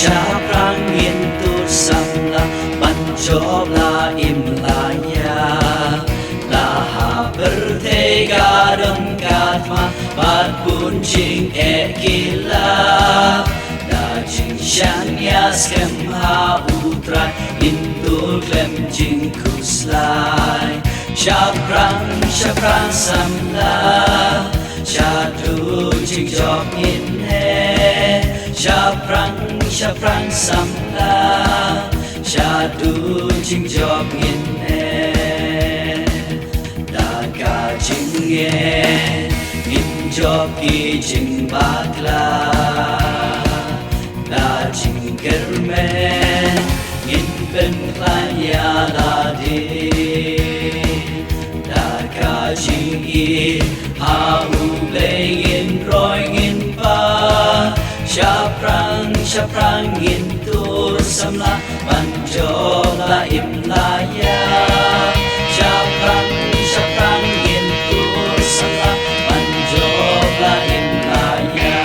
Syaprangin tursamla pancobla imlaya laha bertega dengkatma bat buncing ekila dajing syanya skemha utrai intul klem jing kuslai Syaprang samla Syadu jing job in he Syaprang samla Syadu jing job in he Daga jing ye in job ki jing bakla La jing kermen in ben klanya la di Daga jing ye hau lengin roingin pa Syaprang intur samla panjola imlaya Syaprang intur samla panjola imlaya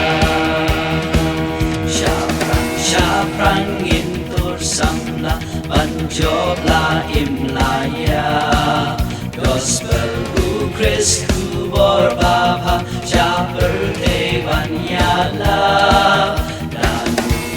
Syaprang intur samla panjola imlaya Gospel Ukris kubor bapa Syaper tebanyala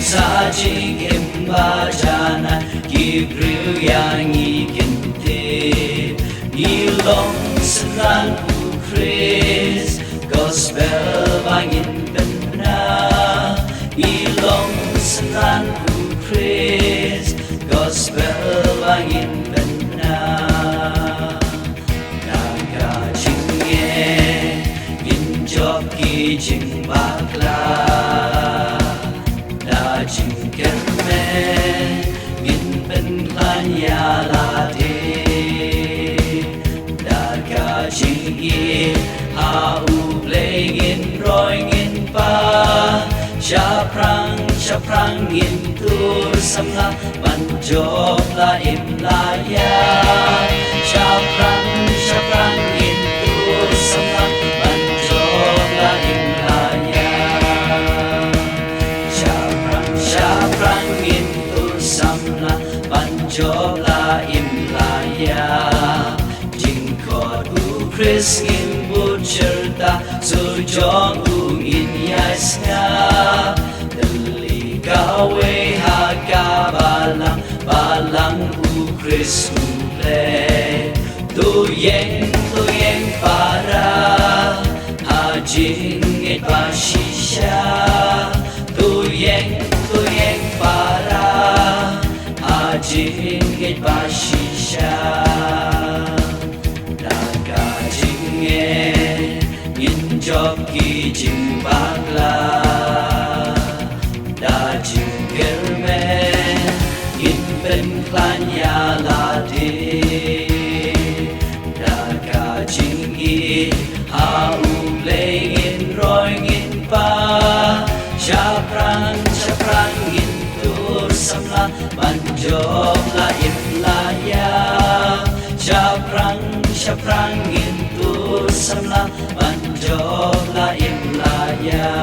Sajing imbajana Gibril yang ikintip Ilong senang ukris Gospel bangin benar Ilong senang ukris Gospel bangin benar Naga jingye Injok ki jing bakla Jing kermen min ben klanya la de Daga jing ye hau lengin roingin pa Syaprang intur samla panjob la imlaya Syaprang intur samla panjob la imlaya Syaprang intur samla panjola imlaya Jingkot ukris ngin bucerta sujong ungin yasnya Deli gawe haka balang ukris ule Tuyeng para hajing et pasisya Tuyeng para hajing et pasisya Daga jingye injok ki jing bakla Da jing kermen in ben klanya lade Daga jingye hau lengin roingin pa Syaprang intur samla panjob la imlaya Syaprang intur samla panjob la imlaya